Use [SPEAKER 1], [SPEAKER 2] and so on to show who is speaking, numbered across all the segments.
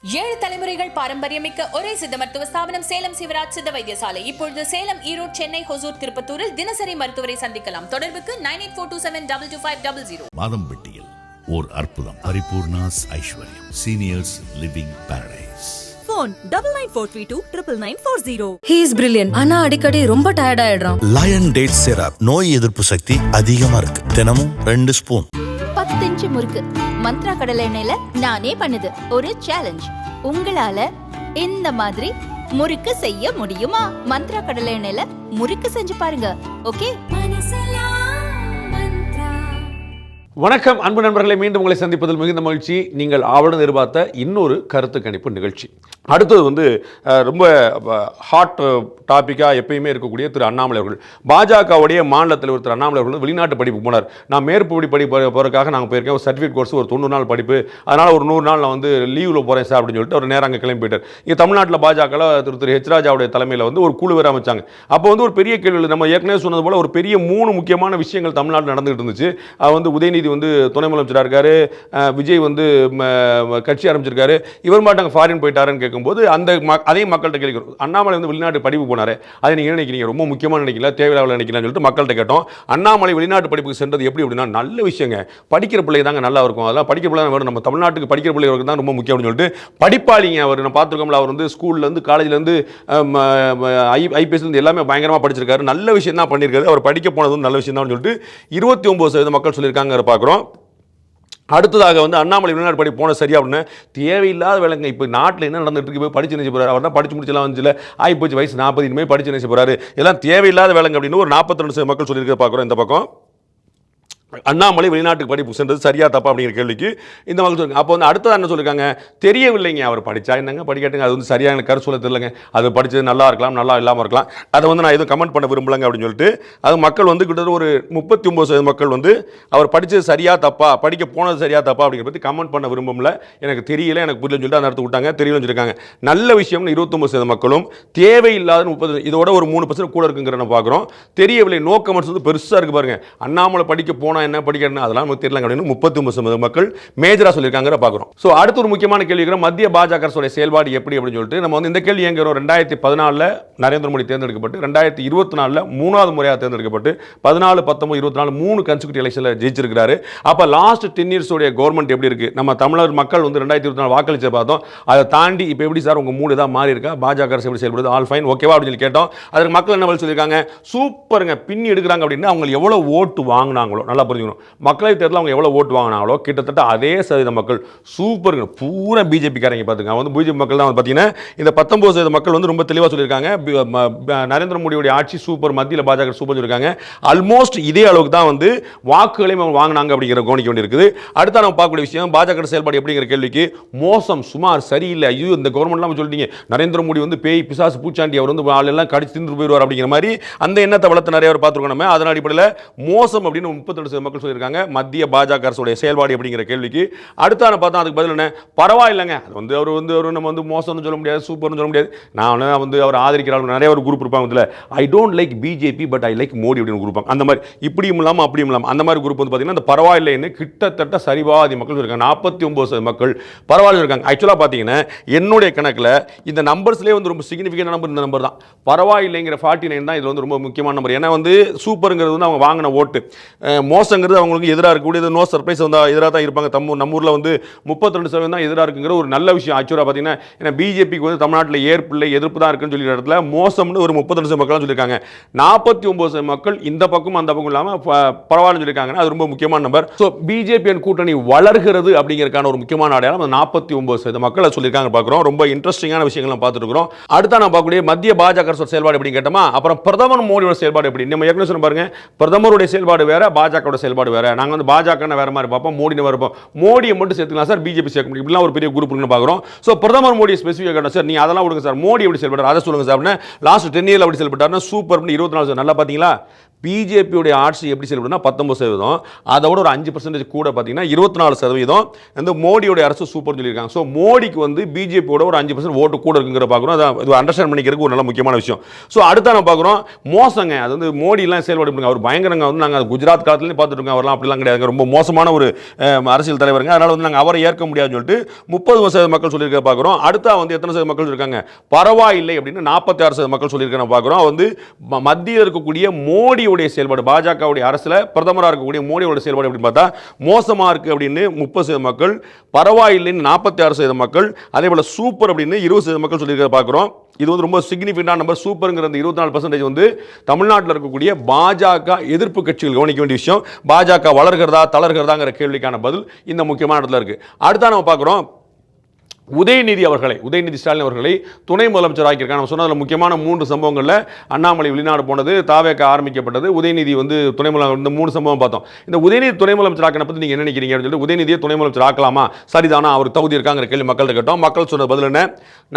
[SPEAKER 1] ஏழு தலைமுறைகள் பாரம்பரியமிக்க ஒரே சித்த மருத்துவ ஸ்தாபனம் சேலம் சிவராஜ் சித்த வைத்தியசாலை. இப்பொழுது சேலம், ஈரோடு, சென்னை, ஹொசூர், திருப்பத்தூரில் தினசரி மருத்துவரை சந்திக்கலாம். தொடர்புக்கு 9842722250.
[SPEAKER 2] மாதம்பட்டியில் ஓர் அற்புதம். பரிபூர்ணாஸ் ஐஸ்வர்யம் seniors living Paradise.
[SPEAKER 3] Phone 9943299940.
[SPEAKER 4] He is brilliant. ஆனா அடிக்கடி ரொம்ப டயர்ட் ஆயிடுறான்.
[SPEAKER 2] லயன் டேட் சிரப் நோய் எதிர்ப்பு சக்தி அதிகமா இருக்கு. தினமும் 2 ஸ்பூன்.
[SPEAKER 5] 10 இன்ச்சு முறுக்கு மந்த்ரா கடலை எண்ணெயில நானே பண்ணுது. ஒரு சேலஞ்ச், உங்களால இந்த மாதிரி முறுக்கு செய்ய முடியுமா? மந்த்ரா கடலை எண்ணெயில முறுக்கு செஞ்சு பாருங்க. ஓகே.
[SPEAKER 6] வணக்கம் அன்பு நண்பர்களை, மீண்டும் உங்களை சந்திப்பதில் மிகுந்த மகிழ்ச்சி. நீங்கள் ஆவலுடன் எதிர்பார்த்த இன்னொரு கருத்து கணிப்பு நிகழ்ச்சி. அடுத்தது ரொம்ப ஹாட் டாப்பிக்காக எப்பயுமே இருக்கக்கூடிய திரு அண்ணாமலை அவர்கள். பாஜகவுடைய மாநில தலைவர் திரு அண்ணாமலை அவர்கள் வெளிநாட்டு படிப்பு போனார். நான் மேற்படி போகிறதுக்காக நாங்கள் போயிருக்கேன். ஒரு சர்டிஃபிகேட் கோர்ஸ், ஒரு 90 நாள் படிப்பு, அதனால் ஒரு 100 நாள் நான் லீவில் போகிறேன் சார் அப்படின்னு சொல்லிட்டு அவர் நேரம் அங்கே கிளம்பி போயிட்டார். இங்கே தமிழ்நாட்டில் பாஜகவில் திரு ஹெச் ராஜாவுடைய தலைமையில் ஒரு குழு வேறு அமைச்சாங்க. அப்போ ஒரு பெரிய கேள்வி, நம்ம ஏற்கனவே சொன்னது போல் ஒரு பெரிய 3 முக்கியமான விஷயங்கள் தமிழ்நாட்டில் நடந்துகிட்டு இருந்துச்சு. அது உதயநிதி துணை முதலமைச்சராக இருக்காரு, விஜய் கட்சி ஆரம்பிச்சிருக்காரு, இவர் மாட்டாங்க ஃபாரின் போயிட்டாருன்னு கேட்கும்போது அதே மக்கள்கிட்ட கேட்கிறோம், அண்ணாமலை வெளிநாட்டு படிப்பு போனாரு, அதை நீங்கள் நினைக்கிறீங்க ரொம்ப முக்கியமான நினைக்கல, தேவையில்லாத நினைக்கலாம்னு சொல்லிட்டு மக்கள்கிட்ட கேட்டோம். அண்ணாமலை வெளிநாட்டு படிப்புக்கு சென்றது எப்படி அப்படின்னா நல்ல விஷயங்க, படிக்கிற பிள்ளை தாங்க நல்லா இருக்கும், அதெல்லாம் படிக்கிற பிள்ளை வேணும், நம்ம தமிழ்நாட்டுக்கு படிக்கிற பிள்ளைகளுக்கு தான் ரொம்ப முக்கியம் அப்படின்னு சொல்லிட்டு படிப்பாளிங்க அவர். நான் பார்த்துருக்கோம்ல, அவர் ஸ்கூல்லேருந்து காலேஜ்லேருந்து ஐபிஎஸ்லேருந்து எல்லாமே பயங்கரமாக படிச்சிருக்காரு, நல்ல விஷயம் தான் பண்ணியிருக்காரு. அவர் படிக்க போனது நல்ல விஷயம் தான் சொல்லிட்டு 29% மக்கள் சொல்லியிருக்காங்க பார்க்குறோம். அடுத்ததாக அண்ணாமலை வெளிநாடு படி போன சரியா அப்படின்னு தேவையில்லாத வேலைங்க. இப்போ நாட்டில் என்ன நடந்துட்டு இருக்கு, போய் படிச்சு நினைச்சு போறாரு. அவர் தான் படிச்சு முடிச்சலாம் வந்துச்சுல, ஆகிப்போச்சு வயசு 40, இனிமேல் படிச்சு நினைச்சு போறாரு. எல்லாம் தேவையில்லாத வேலைங்க அப்படின்னு ஒரு 42% மக்கள் சொல்லியிருக்க பார்க்குறோம். இந்த பக்கம் அண்ணாமலை வெளிநாட்டுக்கு படிப்பு சென்றது சரியா தப்பா அப்படிங்கிற கேள்விக்கு இந்த மக்கள் சொல்லுங்க. அப்போ அடுத்தது என்ன சொல்லியிருக்காங்க, தெரியவில்லைங்க, அவர் படிச்சா என்னங்க படிக்கட்டுங்க, அது சரியான கருத்து சொல்ல தெரியலங்க, அது படிச்சது நல்லா இருக்கலாம், நல்லா இல்லாமல் இருக்கலாம், அதை நான் எதுவும் கமெண்ட் பண்ண விரும்பலங்க அப்படின்னு சொல்லிட்டு அது மக்கள் கிட்டத்தட்ட ஒரு 39% மக்கள் அவர் படிச்சது சரியா தப்பா, படிக்க போனது சரியா தப்பா அப்படிங்கிற பற்றி கமெண்ட் பண்ண விரும்பல, எனக்கு தெரியல, எனக்கு புரியலன்னு சொல்லிட்டு அந்த இடத்து விட்டாங்க. தெரியலன்னு சொல்லியிருக்காங்க. நல்ல விஷயம்னு 29% மக்களும், தேவையில்லாத 30, இதோட ஒரு 3% கூட இருக்குங்கிறத பார்க்குறோம். தெரியவில்லை, நோ கமெண்ட்ஸ் பெருசாக இருக்கு பாருங்க. அண்ணாமலை படிக்க போன என்ன படிக்கணும் அதெல்லாம் நமக்கு தெரியல அப்படின்னு 39% மக்கள் மேஜரா சொல்லியிருக்காங்க பார்க்குறோம். ஸோ அடுத்து ஒரு முக்கியமான கேள்வி, மத்திய பாஜக அரசுடைய செயல்பாடு எப்படி அப்படின்னு சொல்லிட்டு நம்ம இந்த கேள்வி எங்கிறோம். 2014 நரேந்திர மோடி தேர்ந்தெடுக்கப்பட்டு 2024 3வது முறையாக தேர்ந்தெடுக்கப்பட்டு 14, 19, 24 3 கன்சிக்யூட்டிவ் எலெக்ஷனில் ஜெயிச்சிருக்காரு. அப்போ லாஸ்ட் 10 years உடைய கவர்மெண்ட் எப்படி இருக்கு, நம்ம தமிழர் மக்கள் 2024 வாக்களிச்சு பார்த்தோம். அதை தாண்டி இப்போ எப்படி சார் உங்க மூடு ஏதாவது மாறி இருக்கா, பாஜக அரசு எப்படி செயல்படுது, ஆல் ஃபைன் ஓகேவா அப்படின்னு சொல்லி கேட்டோம். அதுக்கு மக்கள் என்ன சொல்லியிருக்காங்க, சூப்பருங்க, பின்னி எடுக்கிறாங்க அப்படின்னு. அவங்க எவ்வளவு ஓட்டு வாங்கினாங்களோ நல்லா புரிஞ்சுக்கணும். மக்களவைத் தேர்தலில் அவங்க எவ்வளோ ஓட்டு வாங்கினாங்களோ கிட்டத்தட்ட அதே சதவீத மக்கள் சூப்பருங்க, பூரா பிஜேபிக்காரங்க பார்த்துங்க. பிஜேபி மக்கள் தான் பார்த்தீங்கன்னா இந்த 19% மக்கள் ரொம்ப தெளிவாக சொல்லியிருக்காங்க, நரேந்திர மோடியுடைய ஆட்சி சூப்பர், மத்தியில் பாஜக சூப்பர் சொல்லியிருக்காங்க. ஆல்மோஸ்ட் இதே அளவுக்கு தான் வாக்குகளையும் அவங்க வாங்கினாங்க அப்படிங்கிற கவனிக்க வேண்டியிருக்குது. அடுத்த நம்ம பார்க்கக்கூடிய விஷயம், பாஜக செயல்பாடு எப்படிங்கிற கேள்விக்கு மோசம், சுமார், சரியில்லை, ஐயோ இந்த கவர்மெண்ட்லாம் சொல்லிட்டீங்க, நரேந்திர மோடி பேய் பிசாசு பூச்சாண்டி, அவர் ஆளெல்லாம் கடிச்சு தின்று போயிடுவார் அப்படிங்கிற மாதிரி அந்த எண்ணத்தை வளர்த்து நிறைய பேர் பார்த்துருக்கோம். நம்ம அதன் அடிப்படையில் மோசம் அப்படின்னு 32% மக்கள் சொல்லியிருக்காங்க மத்திய பாஜக அரசுடைய செயல்பாடு அப்படிங்கிற கேள்விக்கு. அடுத்தான பார்த்தா அதுக்கு பதில் என்ன, பரவாயில்லைங்க, அது அவர் நம்ம மோசம்னு சொல்ல முடியாது, சூப்பர்னு சொல்ல முடியாது. நான் அவர் ஆதரிக்கிறாங்க நிறைய ஒரு குரூப் இருப்பாங்க, I don't like BJP but I like Modi அப்படின்னு குரூப், அந்த மாதிரி இப்படியும் இல்லாமல் அப்படியும் இல்லாமல் அந்த மாதிரி குரூப் பார்த்தீங்கன்னா அந்த பரவாயில்லைன்னு கிட்டத்தட்ட சரிவாதி மக்கள் இருக்காங்க. 49% மக்கள் பரவாயில்லை இருக்காங்க. ஆக்சுவலாக பார்த்தீங்கன்னா என்னுடைய கணக்கில் இந்த நம்பர்ஸ்லேயே ரொம்ப சிக்னிஃபிகன்ட் நம்பர் இந்த நம்பர் தான், பரவாயில்லைங்கிற 49 தான் இதில் ரொம்ப முக்கியமான நம்பர். ஏன்னா சூப்பருங்கிறது அவங்க வாங்கின ஓட்டு, மோசங்கிறது அவங்களுக்கு எதிராக இருக்கக்கூடியது, நோ சர்ப்ரைஸ் எதிராக தான் இருப்பாங்க. நம்ம ஊரில் 32% தான் எதிராக இருக்குங்கிற ஒரு நல்ல விஷயம். ஆக்சுவலாக பார்த்தீங்கன்னா ஏன்னா பிஜேபிக்கு தமிழ்நாட்டில் ஏற்பில்லை, எதிர்ப்பு தான் இருக்குன்னு சொல்லி இடத்துல மோசம்னு ஒரு 32% மக்கள் சொல்லியிருக்காங்க. 49% மக்கள் இந்த பக்கம் அந்த பக்கம் இல்லாமல் பரவாயில்ல சொல்லியிருக்காங்கன்னா அது ரொம்ப முக்கியமான நம்பர். ஸோ பிஜேபி கூட்டணி வளர்கிறது அப்படிங்கிறதுக்கான ஒரு முக்கியமான அடையாளம் 49% மக்களை சொல்லியிருக்காங்க பார்க்குறோம். ரொம்ப இன்ட்ரெஸ்டிங்கான விஷயங்கள் பார்த்துட்டு இருக்கிறோம். அடுத்த நான் பார்க்கக்கூடிய மத்திய பாஜக அரசு செயல்பாடு எப்படி கேட்டோமா, அப்புறம் பிரதமர் மோடியோட செயல்பாடு எப்படி. நம்ம ஏற்கனவே சொன்ன பாருங்க, பிரதமருடைய செயல்பாடு வேற, பாஜக செயல்பாடு வேற. நாங்கள் பாஜக வேற மாதிரி பார்ப்போம், மோடி வேற பார்ப்போம். மோடியை மட்டும் சேர்த்துக்கலாம் சார், பிஜேபி சேர்க்க முடியும், இப்படிலாம் ஒரு பெரிய குரூப் பார்க்குறோம். ஸோ பிரதமர் மோடி ஸ்பெசிஃபிக்காக சார், நீ அதெல்லாம் விடுங்க சார், மோடி எப்படி செயல்படுறாரு அதை சொல்லுங்க சார். லாஸ்ட் 10 years அப்படி செயல்பட்டாருன்னா சூப்பர் 24 நல்லா பார்த்தீங்களா, பிஜேபியோடைய ஆட்சி எப்படி செயல்படுனா 19%, அதோட ஒரு 5% கூட பார்த்தீங்கன்னா 24% வந்து மோடியோட அரசு சூப்பர்னு சொல்லியிருக்காங்க. ஸோ மோடிக்கு வந்து பிஜேபியோட ஒரு 5% ஓட்டு கூட இருக்குங்கிற பார்க்குறோம். அது அண்டர்ஸ்டாண்ட் பண்ணிக்கிறதுக்கு ஒரு நல்ல முக்கியமான விஷயம். ஸோ அடுத்த நம்ம பார்க்குறோம் மோசங்க, அது வந்து மோடிலாம் செயல்பாடு பண்ணுங்க, அவர் பயங்கரங்க, வந்து நாங்கள் குஜராத் காலத்துலேயும் பார்த்துட்டு இருக்கோம், அவர்லாம் அப்படிலாம் கிடையாது, ரொம்ப மோசமான ஒரு அரசியல் தலைவருங்க, அதனால் வந்து நாங்கள் அவரை ஏற்க முடியாதுன்னு சொல்லிட்டு 30% மக்கள் சொல்லியிருக்க பார்க்குறோம். அடுத்தா வந்து எத்தனை சதவீத மக்கள் இருக்காங்க, பரவாயில்லை அப்படின்னு 46% மக்கள் சொல்லியிருக்க பார்க்குறோம். வந்து மத்தியில் இருக்கக்கூடிய மோடியுடைய செயல்பாடு, பாஜகவுடைய அரசுல பிரதமராக இருக்கக்கூடிய மோடியோட செயல்பாடு எப்படி பார்த்தா மோசமா இருக்கு அப்படின்னு 30% மக்கள், பரவாயில்லைன்னு 46% மக்கள், அதே போல சூப்பர் அப்படின்னு 20% மக்கள் சொல்லியிருக்க பார்க்குறோம். இது வந்து ரொம்ப சிக்னிஃபிகண்டான நம்பர். சூப்பருங்கிற அந்த 24% வந்து தமிழ்நாட்டில் இருக்கக்கூடிய பாஜக எதிர்ப்பு கட்சிகள் கவனிக்க வேண்டிய விஷயம். பாஜக வளர்கிறதா தளர்கிறதாங்கிற கேள்விக்கான பதில் இந்த முக்கியமான இடத்துல இருக்கு. அடுத்த நம்ம பார்க்குறோம் உதயநிதி ஸ்டாலின் அவர்களை துணை முதலமைச்சர் ஆக்கியிருக்காங்க. நம்ம சொன்னதில் முக்கியமான 3 சம்பவங்களில் அண்ணாமலை வெளிநாடு போனது, தாவேக ஆரம்பிக்கப்பட்டது, உதயநிதி வந்து துணை முதலமைச்சர், இந்த 3 சம்பவம் பார்த்தோம். இந்த உதயநிதி துணை முதலமைச்சர் ஆக்கின பற்றி நீங்கள் என்ன நினைக்கிறீங்க அப்படின்னு சொல்லிட்டு, உதயநிதியை துணை முதலமைச்சர் ஆக்கலாமா, சரிதானா, அவர் தகுதி இருக்காங்கிற கேள்வி மக்கள்கிட்ட கேட்டோம். மக்கள் சொன்ன பதில் என்ன,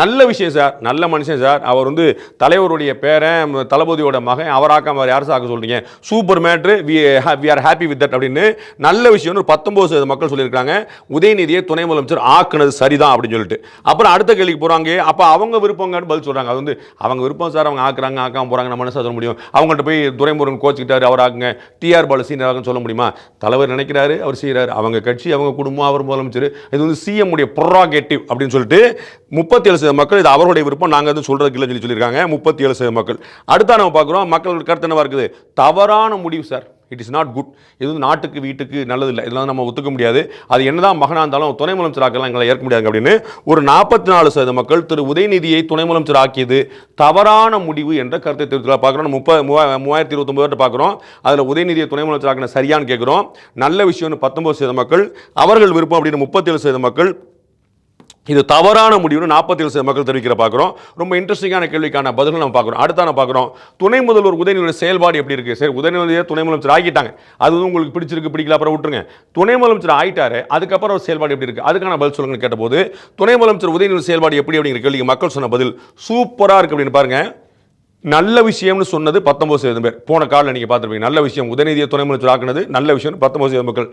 [SPEAKER 6] நல்ல விஷயம் சார், நல்ல மனுஷன் சார், அவர் வந்து தலைவருடைய பேரன், தளபதியோட மகன், அவர் ஆக்காம அவர் யார் ஆக்க சொல்றீங்க, super matter, we are happy with that அப்படின்னு நல்ல விஷயம் 19% மக்கள் சொல்லியிருக்காங்க. உதயநிதியை துணை முதலமைச்சர் ஆக்குனது சரிதான் அப்படின்னு சொல்லிட்டு. அப்புறம் அடுத்த கேள்விக்கு போறாங்க, அப்ப அவங்க விருப்பங்கன்னு பதில் சொல்றாங்க. அது வந்து அவங்க விருப்பம் சார், அவங்க ஆக்குறாங்க ஆக்காம போறாங்க, நம்ம என்ன சொல்ல முடியும், அவங்கள்ட்ட போய் துரைமுருகன் கோச்சிக்கிட்டாரு அவர் ஆக்குங்க, டிஆர் பாலு சீனியர் சொல்ல முடியுமா, தலைவர் நினைக்கிறாரு அவர் செய்யறாரு, அவங்க கட்சி அவங்க குடும்பம் அவர் முதலமைச்சர், இது வந்து சிஎம் உடைய ப்ரெரோகேட்டிவ் அப்படின்னு சொல்லிட்டு 37% மக்கள் இது அவருடைய விருப்பம், நாங்க வந்து சொல்றதுக்கு இல்லைன்னு சொல்லியிருக்காங்க 37% மக்கள். அடுத்த நம்ம பார்க்குறோம் மக்களோட கருத்து என்னவா இருக்குது, தவறான முடிவு sir, it is not good, இது வந்து நாட்டுக்கு வீட்டுக்கு நல்லது இல்லை, இதெல்லாம் நம்ம ஒத்துக்க முடியாது, அது என்னதான் மகனாக இருந்தாலும் துணை முதலமைச்சர் ஆக்கலாம் எங்களை ஏற்க முடியாது அப்படின்னு ஒரு 44% மக்கள் திரு உதயநிதியை துணை முதலமைச்சர் ஆக்கியது தவறான முடிவு என்ற கருத்தை தெரிவித்து பார்க்குறோம். 3029 பார்க்குறோம். அதில் உதயநிதியை துணை முதலமைச்சர் ஆக்கின சரியான்னு கேட்குறோம். நல்ல விஷயம்னு 19% மக்கள், அவர்கள் விருப்பம் அப்படின்னு 37% மக்கள், இது தவறான முடிவுன்னு 47% மக்கள் தெரிவிக்கிற பார்க்குறோம். ரொம்ப இன்ட்ரெஸ்டிங்கான கேள்விக்கான பதில்கள் நம்ம பார்க்குறோம். அடுத்த நம்ம பார்க்குறோம் துணை முதல்வர் உதயநிதியோட செயல்பாடு எப்படி இருக்கு. சரி, உதயநிதியை துணை முதலமைச்சர் ஆகிட்டாங்க, அது வந்து உங்களுக்கு பிடிச்சிருக்கு பிடிக்கல அப்புறம் விட்டுருங்க, துணை முதலமைச்சர் ஆகிட்டாரு, அதுக்கப்புறம் ஒரு செயல்பாடு எப்படி இருக்கு, அதுக்கான பதில் சொல்லுங்கன்னு கேட்டபோது துணை முதலமைச்சர் உதயநிதி செயல்பாடு எப்படி அப்படிங்கிற கேள்விக்கு மக்கள் சொன்ன பதில் சூப்பராக இருக்கு அப்படின்னு பாருங்க. நல்ல விஷயம்னு சொன்னது 19% பேர். போன காலில் நீங்கள் பார்த்துருப்பீங்க, நல்ல விஷயம் உதயநிதியை துணை முதலமைச்சர் ஆக்குனது நல்ல விஷயம் 19% மக்கள்.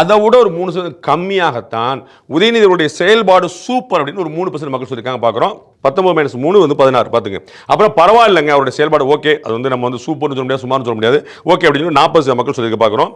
[SPEAKER 6] அதை விட ஒரு 3% கம்மியாகத்தான் உதயநிதியுடைய செயல்பாடு சூப்பர் அப்படின்னு ஒரு 3% மக்கள் சொல்லியிருக்காங்க பார்க்குறோம். 19 - 3 வந்து 16 பார்த்துங்க. அப்புறம் பரவாயில்லைங்க அவருடைய செயல்பாடு ஓகே, அது வந்து நம்ம வந்து சூப்பர்னு சொல்ல முடியாது, சுமார்னு சொல்ல முடியாது, ஓகே அப்படின்னு 40% மக்கள் சொல்லியிருக்க பார்க்குறோம்.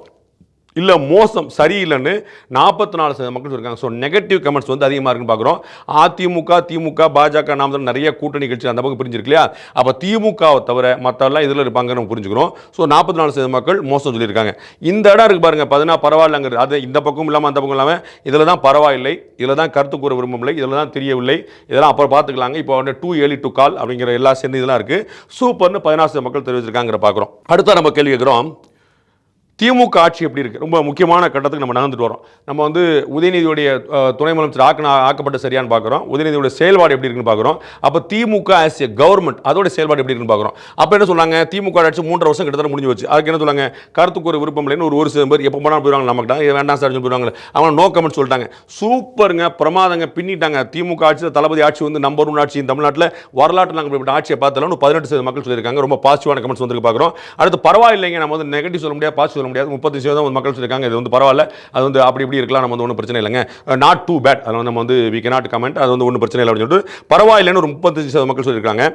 [SPEAKER 6] இல்லை மோசம் சரியில்லைன்னு 44% மக்கள் இருக்காங்க. ஸோ நெகட்டிவ் கமெண்ட்ஸ் வந்து அதிகமாக இருக்குன்னு பார்க்குறோம். அதிமுக திமுக பாஜக நாம் தான் நிறைய கூட்டணி கட்சி அந்த பக்கம் பிரிஞ்சிருக்கு இல்லையா, அப்போ திமுகவை தவிர மற்றெல்லாம் இதில் இருப்பாங்கன்னு நம்ம புரிஞ்சுக்கிறோம். ஸோ 44% மக்கள் மோசம் சொல்லியிருக்காங்க. இந்த இடம் இருக்குது பாருங்கள், 16 பரவாயில்லைங்கிறது, அது இந்த பக்கம் இல்லாமல் அந்த பக்கம் இல்லாமல் இதில் தான் பரவாயில்லை, இதில் தான் கருத்து கூற விரும்பவில்லை, இதில் தான் தெரியவில்லை, இதெல்லாம் அப்புறம் பார்த்துக்கலாங்க. இப்போ வந்து டூ ஏர்லி டு கால் அப்படிங்கிற எல்லா சேர்ந்து இதெல்லாம் இருக்குது. சூப்பர்னு 16% மக்கள் தெரிவிச்சிருக்காங்கிற பார்க்குறோம். அடுத்த நம்ம கேள்வி கேட்குறோம், திமுக ஆட்சி எப்படி இருக்குது, ரொம்ப முக்கியமான கட்டத்துக்கு நம்ம நடந்துட்டு வரோம். நம்ம வந்து உதயநிதியுடைய துணை முதலமைச்சர் ஆக்கப்பட்ட சரியான்னு பார்க்குறோம், உதயநிதியுடைய செயல்பாடு எப்படி இருக்குன்னு பார்க்குறோம். அப்போ திமுக ஆஸ் ஏ கவர்மெண்ட் அதோட செயல்பாடு எப்படி இருக்குன்னு பார்க்குறோம். அப்போ என்ன சொன்னாங்க, திமுக ஆட்சி 3.5 வருஷம் கிட்டத்தட்ட முடிஞ்சு வச்சு, அதுக்கு என்ன சொன்னாங்க, கருத்துக்கு ஒரு விருப்பம் இல்லைன்னு ஒரு சில பேர் எப்போ போனாலும் போயிடுவாங்க, நம்மகிட்ட வேண்டாம் சார் போயிடுவாங்க, அவங்க நோ கமெண்ட் சொல்லிட்டாங்க. சூப்பருங்க, பிரமாதங்க, பின்னிட்டாங்க. திமுக ஆட்சி தளபதி ஆட்சி வந்து நம்பர் 1 ஆட்சி தமிழ்நாட்டில் வரலாற்றில் நாங்கள் இப்படி ஆட்சியை பார்த்தாலும் 18% மக்கள் சொல்லியிருக்காங்க. ரொம்ப பாசிட்டிவான கமெண்ட்ஸ் வந்து பார்க்குறோம். அடுத்து பரவாயில்லைங்க, நம்ம வந்து நெகட்டிவ் சொல்ல முடியாது, பாசிட்டிவ் சொல்ல முடியாது, 30% மக்கள் சொல்லியிருக்காங்க இது வந்து பரவாயில்ல, அது வந்து அப்படி இப்படி இருக்கலாம், நம்ம வந்து ஒன்றும் பிரச்சனை இல்லைங்க, நாட் டூ பேட், அதனால நம்ம வந்து வி கேனாட் கமெண்ட், அது வந்து ஒன்றும் பிரச்சனை இல்லை அப்படின்னு சொல்லிட்டு பரவாயில்லைன்னு ஒரு 35% மக்கள் சொல்லியிருக்காங்க.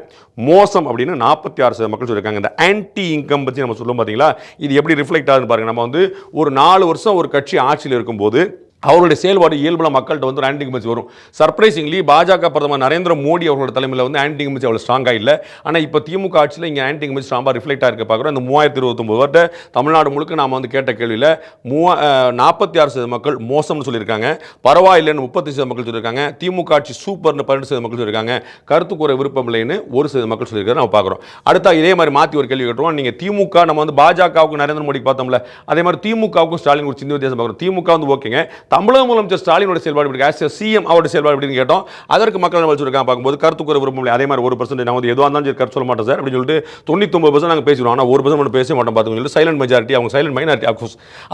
[SPEAKER 6] மோசம் அப்படின்னு 46% மக்கள் சொல்லியிருக்காங்க. இந்த ஆன்டி இன்கம் பற்றி நம்ம சொல்லுவோம் பார்த்தீங்களா, இது எப்படி ரிஃப்ளெக்ட் ஆகுதுன்னு பாருங்க. நம்ம வந்து ஒரு 4 வருஷம் ஒரு கட்சி ஆட்சியில் இருக்கும்போது அவருடைய செயல்பாடு இயல்புல மக்கள்கிட்ட வந்து ஆன்டி இன்கம்பன்சி வரும். சர்ப்ரைசிங்லி பாஜக பிரதமர் நரேந்திர மோடி அவர்களோட தலைமையில் வந்து ஆன்டி இன்கம்பன்சி அவ்வளோ ஸ்ட்ராங்காக இல்லை. ஆனால் இப்போ திமுக ஆட்சியில் இங்கே ஆன்டி இன்கம்பன்சி ஸ்ட்ராங்காக ரிஃப்ளெக்ட் ஆகிருக்க பார்க்குறோம். இந்த 3029 வருட தமிழ்நாடு முழுக்க நாம் வந்து கேட்ட கேள்வியில் 46% மக்கள் மோசம்னு சொல்லியிருக்காங்க, பரவாயில்லைன்னு 30% மக்கள் சொல்லியிருக்காங்க, திமுக ஆட்சி சூப்பர்னு 12% மக்கள் சொல்லியிருக்காங்க, கருத்து கூற விருப்பம் இல்லைன்னு 1% மக்கள் சொல்லியிருக்காரு. நம்ம பார்க்குறோம். அடுத்தா இதே மாதிரி மாற்றி ஒரு கேள்வி கேட்டுருவோம். நீங்கள் திமுக நம்ம வந்து பாஜகவுக்கு நரேந்திர மோடிக்கு பார்த்தோம்ல, அதே மாதிரி திமுகவுக்கும் ஸ்டாலின் ஒரு சின்ன வித்தியாசம் பார்க்குறோம். திமுக வந்து ஓகேங்க, தமிழக முதலமைச்சர் ஸ்டாலினோட செயல்பாடு எப்படி ஆஸ் சிஎம் அவருடைய செயல்பாடு எப்படின்னு கேட்டோம். அதற்கு மக்கள் என்ன சொல்லியிருக்காங்க பார்க்கும்போது கருத்து கூற விரும்பல. அதே மாதிரி 1% நான் வந்து எதுவாக இருந்தாலும் சரி கருத்து சொல்ல மாட்டேன் சார் அப்படின்னு சொல்லிட்டு 99% நாங்கள் பேசிடுவோம். ஆனால் 1% மட்டும் பேச மாட்டோம் பார்த்துக்கோங்க. சைலண்ட் மெஜாரிட்டி, அவங்க சைலண்ட் மைனாரிட்டி.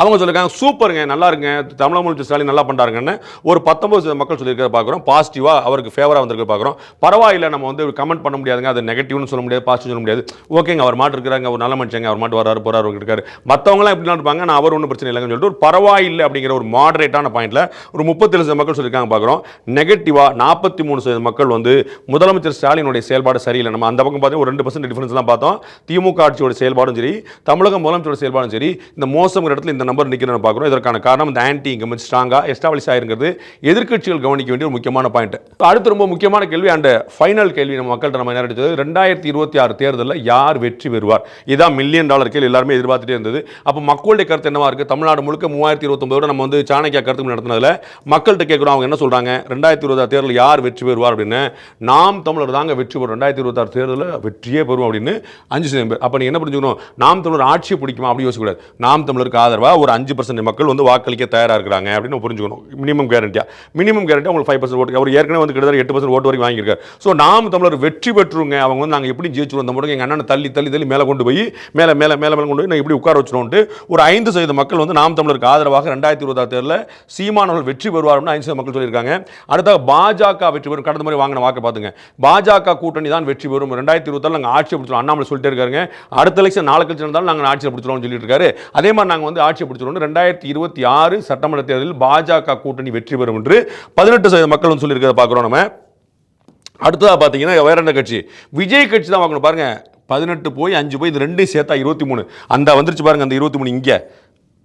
[SPEAKER 6] அவங்க சொல்லியிருக்காங்க சூப்பருங்க, நல்லா இருங்க, தமிழக முதலமைச்சர் ஸ்டாலின் நல்லா பண்ணுறாங்கன்னு ஒரு 19% மக்கள் சொல்லியிருக்கிறத பார்க்குறோம். பாசிட்டிவாக அவருக்கு ஃபேவராக வந்திருக்க பார்க்குறோம். பரவாயில்லை, நம்ம வந்து கமெண்ட் பண்ண முடியாதுங்க, அது நெகட்டிவ்னு சொல்ல முடியாது, பாசிட்டிவ் சொல்ல முடியாது. ஓகேங்க, அவர் மாட்டு இருக்கிறாங்க, ஒரு நல்ல மனுஷங்க, அவர் மாட்டு வராரு போறாரு இருக்காரு. மற்றவங்களாம் எப்படிலாம் இருப்பாங்க, நான் அவர் ஒன்றும் பிரச்சனை இல்லைன்னு சொல்லிட்டு ஒரு பரவாயில்லை அப்படிங்கிற ஒரு மாடரேட்டான பாயிண்ட்ல ஒரு 37% மக்கள் சொல்லியிருக்காங்க பார்க்குறோம். நெகட்டிவா 43% மக்கள் வந்து முதலமைச்சர் ஸ்டாலினுடைய செயல்பாடு சரியில்லை. நம்ம அந்த பக்கம் பார்த்தீங்கன்னா ஒரு 2% டிஃபரன்ஸ் தான் பார்த்தோம். திமுக ஆட்சியோட செயல்பாடும் சரி, தமிழக முதலமைச்சரோட செயல்பாடும் சரி, இந்த மோசங்கிற இடத்துல இந்த நம்பர் நிற்கிறன்னு பார்க்குறோம். இதற்கான காரணம் இந்த ஆன்டி இன்கம்பன்சி ஸ்ட்ராங்காக எஸ்டாப்ளிஷ் ஆயிருக்கிறது எதிர்க்கட்சிகள் கவனிக்க வேண்டிய ஒரு முக்கியமான பாயிண்ட். அடுத்து ரொம்ப முக்கியமான கேள்வி அண்ட் ஃபைனல் கேள்வி நம்ம மக்கள்கிட்ட நம்ம என்ன எடுத்தது, 2026 தேர்தலில் யார் வெற்றி பெறுவார்? இதான் $1 மில்லியன் கேள்வி எல்லாருமே எதிர்பார்த்துட்டே இருந்தது. அப்போ மக்களுடைய கருத்து என்னவா இருக்கு? தமிழ்நாடு முழுக்க 3029 நம்ம வந்து சாணக்கியா கருத்து நடத்தினதுல மக்கள்கிட்ட கேட்குறோம், அவங்க என்ன சொல்றாங்க? 2026 தேர்தலில் யார் வெற்றி பெறுவார் அப்படின்னு, நாம் தமிழர் தாங்க வெற்றி பெறும், 2026 தேர்தலில் வெற்றியே பெறும் அப்படின்னு 5% பேர். அப்போ நீ என்ன புரிஞ்சுக்கணும், நாம் தமிழர் ஆட்சியை பிடிக்குமா அப்படி யோசிக்கக்கூடாது. நாம் தமிழருக்கு ஆதரவாக ஒரு 5% மக்கள் வந்து வாக்களிக்க தயாராக இருக்கிறாங்க அப்படின்னு புரிஞ்சுக்கணும். மினிமம் கேரண்டியா உங்களுக்கு 5% ஓட்டு, அவர் ஏற்கனவே வந்து கிட்டத்தட்ட 8% ஓட்டு வரைக்கும் வாங்கியிருக்காரு. ஸோ நாம் தமிழர் வெற்றி பெற்றுருங்க, அவங்க வந்து நாங்கள் எப்படி ஜெயிச்சுருவோம், அந்த முறை எங்கள் அண்ணனை தள்ளி தள்ளி தள்ளி மேலே கொண்டு போய் மேலே கொண்டு போய் நான் இப்படி உட்கார வச்சிருவோம்ட்டு ஒரு 5% மக்கள் வந்து நாம் தமிழருக்கு ஆதரவாக 2026 தேர்தலில் சீமானவர்கள் வெற்றி பெறுவார்னு 5% மக்கள் சொல்லியிருக்காங்க. அடுத்த பாஜக வெற்றி பெறும், கடந்த முறை வாங்கின வாக்கு பார்த்துங்க, பாஜக கூட்டணி தான் வெற்றி பெறும், 2026 நாங்கள் ஆட்சியை பிடிச்சிடும் அண்ணாமலை சொல்லிட்டே இருக்காங்க. அடுத்த எலெக்ஷன் நாளை கழிச்சு இருந்தாலும் நாங்கள் ஆட்சியை பிடிச்சிடுவோம்னு சொல்லிட்டு இருக்காரு. அதே மாதிரி நாங்கள் வந்து ஆட்சியை பிடிச்சிடுவோம், 2026 சட்டமன்ற தேர்தலில் பாஜக கூட்டணி வெற்றி பெறும் என்று 18% மக்கள் வந்து சொல்லியிருக்கிறத பார்க்குறோம். நம்ம அடுத்ததாக பார்த்தீங்கன்னா வேற என்ன கட்சி? விஜய் கட்சி தான் வாங்கணும் பாருங்க. 18 போய் 5 போய் இது ரெண்டையும் சேர்த்தா 23. அந்த வந்துருச்சு பாருங்க, அந்த 23 இங்கே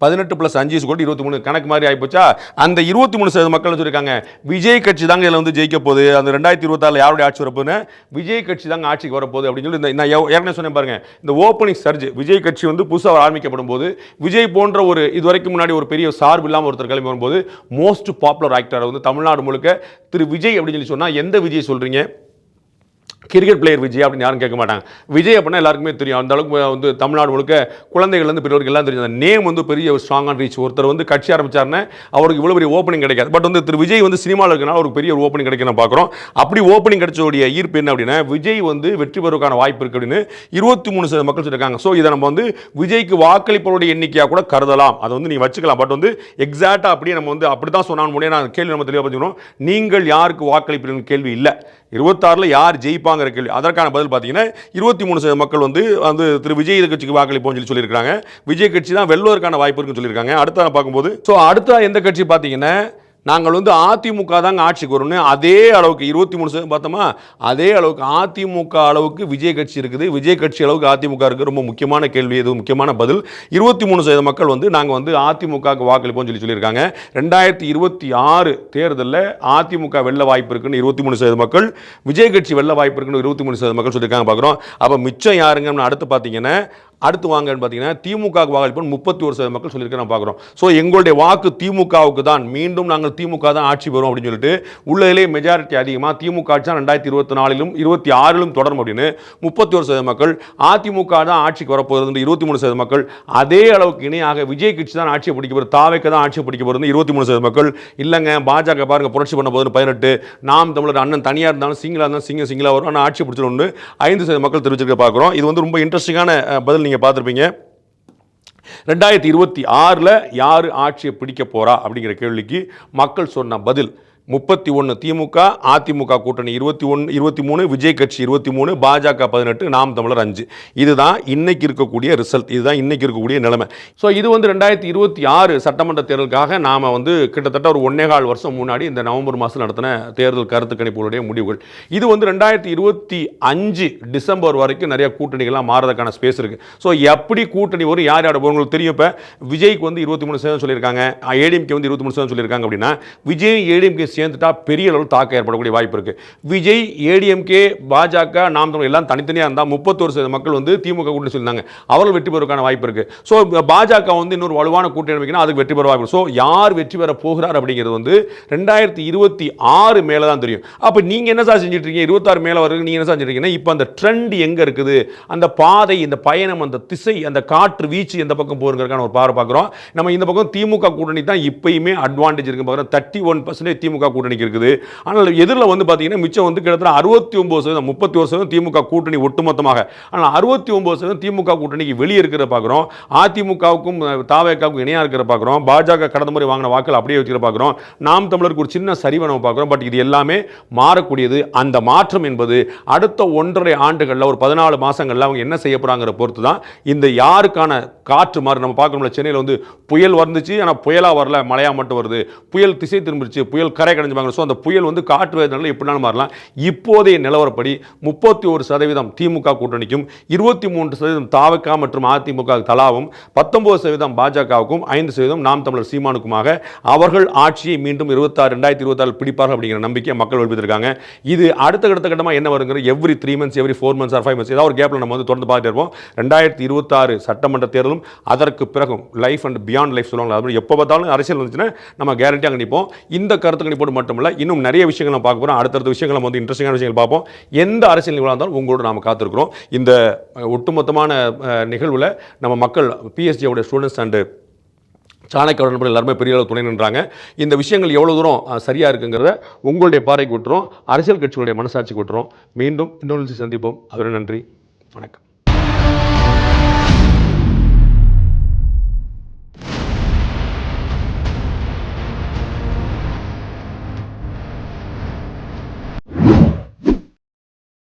[SPEAKER 6] 18 + 5 = 23 கணக்கு மாதிரி ஆகிப்போச்சா? அந்த 23% மக்கள் சொல்லியிருக்காங்க விஜய் கட்சி தாங்க இதில் வந்து ஜெயிக்க போகுது, அந்த 2026 யாருடைய ஆட்சி வரப்போகுதுன்னு விஜய் கட்சி தாங்க ஆட்சிக்கு வரப்போகுது அப்படின்னு சொல்லி நான் ஏற்கனவே சொன்னேன் பாருங்க. இந்த ஓப்பனிங் சர்ஜ் விஜய் கட்சி வந்து புதுசாக ஆரம்பிக்கப்படும் போது விஜய் போன்ற ஒரு இதுவரைக்கும் முன்னாடி ஒரு பெரிய சார்பு இல்லாமல் ஒருத்தர் கிளம்பி வரும்போது மோஸ்ட் பாப்புலர் ஆக்டர் வந்து தமிழ்நாடு முழுக்க திரு விஜய் அப்படின்னு சொல்லி சொன்னால் எந்த விஜய் சொல்றீங்க? கிரிக்கெட் பிளேயர் விஜய் அப்படின்னு யாரும் கேட்க மாட்டாங்க. விஜய் அப்படின்னா எல்லாருக்குமே தெரியும். அந்த அளவுக்கு வந்து தமிழ்நாடு முழுக்க குழந்தைகள்லேருந்து பெரியவர்கள் எல்லாம் தெரியும். அந்த நேம் வந்து பெரிய ஒரு ஸ்ட்ராங்கான ரீச். ஒருத்தர் வந்து கட்சி ஆரம்பிச்சாருன்னா அவருக்கு இவ்வளோ பெரிய ஓப்பனிங் கிடைக்காது. பட் வந்து திரு விஜய் வந்து சினிமாவில் இருக்கனால ஒரு பெரிய ஒரு ஓப்பனிங் கிடைக்கணும் பார்க்குறோம். அப்படி ஓப்பனிங் கிடைச்சோடைய ஈர்ப்பு என்ன அப்படின்னா விஜய் வந்து வெற்றி பெறுவதற்கான வாய்ப்பு இருக்குது அப்படின்னு 23% மக்கள் சொல்லியிருக்காங்க. ஸோ இதை நம்ம வந்து விஜய்க்கு வாக்களிப்பவருடைய எண்ணிக்கையாக கூட கருதலாம், அதை வந்து நீ வச்சுக்கலாம். பட் வந்து எக்ஸாக்டாக அப்படியே நம்ம வந்து அப்படி தான் சொன்னான்னு முடியாது. நான் கேள்வி நம்ம தெளிவாக பார்த்துக்கணும். நீங்கள் யாருக்கு வாக்களிப்பீர்கள் கேள்வி இல்லை, 26 யார் ஜெயிப்பாங்கிற கேள்வி. அதற்கான பதில் பார்த்தீங்கன்னா 23% மக்கள் வந்து திரு விஜய் கட்சிக்கு வாக்களிப்போம் சொல்லியிருக்காங்க. விஜய் கட்சி தான் வெல்வதற்கான வாய்ப்பு இருக்குன்னு சொல்லியிருக்காங்க. அடுத்த பார்க்கும்போது அடுத்த எந்த கட்சி பார்த்தீங்கன்னா நாங்கள் வந்து அதிமுக தாங்க ஆட்சிக்கு வரும்னு அதே அளவுக்கு 23% பார்த்தோமா, அதே அளவுக்கு அதிமுக அளவுக்கு விஜய் கட்சி இருக்குது, விஜய் கட்சி அளவுக்கு அதிமுக இருக்குது. ரொம்ப முக்கியமான கேள்வி, இது முக்கியமான பதில். 23% மக்கள் வந்து நாங்கள் வந்து அதிமுகவுக்கு வாக்களிப்போம் சொல்லியிருக்காங்க. 2026 தேர்தலில் அதிமுக வெல்ல வாய்ப்பு இருக்குன்னு 23% மக்கள், விஜய் கட்சி வெல்ல வாய்ப்பு இருக்குன்னு 23% மக்கள் சொல்லியிருக்காங்க பார்க்குறோம். அப்போ மிச்சம் யாருங்கன்னு அடுத்து பார்த்தீங்கன்னா வாங்கன்னு பார்த்தீங்கன்னா திமுகவுக்கு வாக்களிப்போம் 31% மக்கள் சொல்லியிருக்க பார்க்குறோம். ஸோ எங்களுடைய வாக்கு திமுகவுக்கு தான், மீண்டும் நாங்கள் திமுக தான் ஆட்சி பெறும் அப்படின்னு சொல்லிட்டு உள்ளதிலே மெஜாரிட்டி அதிகமாக திமுக ஆட்சி தான் 2024லும் 26லும் தொடரும் அப்படின்னு 31% மக்கள், அதிமுக தான் ஆட்சிக்கு வரப்போகிறது 23% மக்கள், அதே அளவுக்கு இணையாக விஜய் கட்சி தான் ஆட்சியை பிடிக்க போகிறது, தாவேக்கு தான் ஆட்சியை பிடிக்க போகிறது 23% மக்கள், இல்லைங்க பாஜக பாருங்க புரட்சி பண்ண போகுதுன்னு 18, நாம் தமிழர் அண்ணன் தனியாக இருந்தாலும் சிங்கிளாக இருந்தாலும் சிங்கிளாக வரும் ஆனால் ஆட்சி பிடிச்சிடும் 5% மக்கள் தெரிவிச்சிருக்க பார்க்குறோம். இது வந்து ரொம்ப இன்ட்ரெஸ்டிங்கான பதில். நீங்க பார்த்திருப்பீங்க 2026 யாரு ஆட்சியை பிடிக்க போறா அப்படிங்கிற கேள்விக்கு மக்கள் சொன்ன பதில் 31 திமுக, அதிமுக கூட்டணி 23, விஜய் கட்சி 23, பாஜக 18, நாம் தமிழர் 5. இதுதான் இன்னைக்கு இருக்கக்கூடிய ரிசல்ட், இதுதான் இன்னைக்கு இருக்கக்கூடிய நிலைமை. ஸோ இது வந்து 2026 சட்டமன்ற தேர்தலுக்காக நாம வந்து கிட்டத்தட்ட ஒரு 1.25 வருஷம் முன்னாடி இந்த நவம்பர் மாதம் நடத்தின தேர்தல் கருத்து கணிப்புகளுடைய முடிவுகள். இது வந்து 2025 டிசம்பர் வரைக்கும் நிறைய கூட்டணிகள்லாம் மாறதுக்கான ஸ்பேஸ் இருக்கு. ஸோ எப்படி கூட்டணி வரும், யார் யார் உங்களுக்கு தெரியும். இப்போ விஜய்க்கு வந்து 23% சொல்லியிருக்காங்க, ஏடிஎம்கே வந்து 23% சொல்லியிருக்காங்க அப்படின்னா விஜய் ஏடிஎம்கே சேர்ந்துட்டா பெரிய அளவில் தாக்கம் ஏற்படக்கூடிய வாய்ப்பு இருக்குது. விஜய், ஏடிஎம்கே, பாஜக, நாம் தமிழர் எல்லாம் தனித்தனியாக இருந்தால் 31% மக்கள் வந்து திமுக கூட்டணி சொல்லியிருந்தாங்க. அவர்கள் வெற்றி பெறுவதற்கான வாய்ப்பு இருக்குது. ஸோ பாஜக வந்து இன்னொரு வலுவான கூட்டணி அமைக்கணும், அதுக்கு வெற்றி பெற வாய்ப்பு. ஸோ யார் வெற்றி பெற போகிறார் அப்படிங்கிறது வந்து 2026 மேலே தான் தெரியும். அப்போ நீங்கள் என்ன சார் செஞ்சுட்டு இருக்கீங்க? 26 மேலே வரைக்கும் நீங்கள் என்ன செஞ்சுட்டு இருக்கீங்கன்னா, இப்போ அந்த ட்ரெண்ட் எங்கே இருக்குது, அந்த பாதை, இந்த பயணம், அந்த திசை, அந்த காற்று வீச்சு எந்த பக்கம் போகிறதுக்கான ஒரு பார்வை பார்க்குறோம். நம்ம இந்த பக்கம் திமுக கூட்டணி தான் இப்பயுமே அட்வான்டேஜ் இருக்கு பார்க்குறோம். 31% திமுக கூட்டணிக்கு இருக்குது. ஆனால் எதிரில் வந்து பார்த்தீங்கன்னா மிச்சம் வந்து கிட்டத்தட்ட 69%, 31% திமுக கூட்டணி ஒட்டுமொத்தமாக. ஆனால் 69% திமுக கூட்டணிக்கு வெளியே இருக்கிற பார்க்குறோம். அதிமுகவுக்கும் தாவேக்காவுக்கும் இணையாக இருக்கிற பார்க்குறோம். பாஜக கடந்த முறை வாங்கின வாக்கள் அப்படியே வச்சுக்கிற பார்க்குறோம். நாம் தமிழருக்கு ஒரு சின்ன சரிவை நம்ம பார்க்குறோம். பட் இது எல்லாமே மாறக்கூடியது. அந்த மாற்றம் என்பது அடுத்த 1.5 ஆண்டுகளில், ஒரு 14 மாதங்களில் அவங்க என்ன செய்ய போகிறாங்கிற பொறுத்து தான் இந்த யாருக்கான காற்று மாறு. நம்ம பார்க்கணும்ல, சென்னையில் வந்து புயல் வந்துச்சு, ஆனால் புயலாக வரல, மழையாக மட்டும் வருது. புயல் திசை திரும்பிடுச்சு, புயல் கரை கடைஞ்சுப்பாங்க. ஸோ அந்த புயல் வந்து காற்று வேதனால எப்படினாலும் மாறலாம். இப்போதைய நிலவரப்படி 31% திமுக கூட்டணிக்கும், 23% தாவக மற்றும் அதிமுக தலாவும், 19% பாஜகவுக்கும், 5% நாம் தமிழர் சீமானுக்குமாக அவர்கள் ஆட்சியை மீண்டும் 2026 பிடிப்பார்கள் அப்படிங்கிற நம்பிக்கை மக்கள் வெளிப்படுத்திருக்காங்க. இது அடுத்த கட்டமாக என்ன வருங்கிற every 3 months, every 4 months or 5 months ஏதாவது ஒரு கேப்பில் நம்ம வந்து தொடர்ந்து பார்த்துட்டு இருப்போம். 2026 சட்டமன்ற தேர்தலும் அதற்கு பிறகும் லைஃப் அண்ட் பியாண்ட் லைஃப் சொல்லுவாங்க. அது எப்போ பார்த்தாலும் அரசியல் வந்துச்சுன்னா நம்ம கேரண்டியாக நிற்போம். இந்த கருத்து கணிப்போடு மட்டுமல்ல, இன்னும் நிறைய விஷயங்கள் நம்ம பார்க்க போகிறோம். அடுத்தடுத்த விஷயங்கள் நம்ம வந்து இன்ட்ரெஸ்டிங்கான விஷயங்கள் பார்ப்போம். எந்த அரசியல் நிகழ்வாக இருந்தாலும் உங்களோட நாம் காத்திருக்கிறோம். இந்த ஒட்டுமொத்தமான நிகழ்வில் நம்ம மக்கள் பிஎஸ்ஜியோட ஸ்டூடெண்ட்ஸ் அண்டு சாணக்கிய நண்பர்கள் எல்லாருமே பெரிய அளவு துணை நின்றாங்க. இந்த விஷயங்கள் எவ்வளோ தூரம் சரியாக இருக்குங்கிறத உங்களுடைய பார்வைக்கு விட்டுரும், அரசியல் கட்சிகளுடைய மனசாட்சிக்கு விட்டுரும். மீண்டும் இன்னொரு சந்திப்போம். அதுவரை நன்றி, வணக்கம்.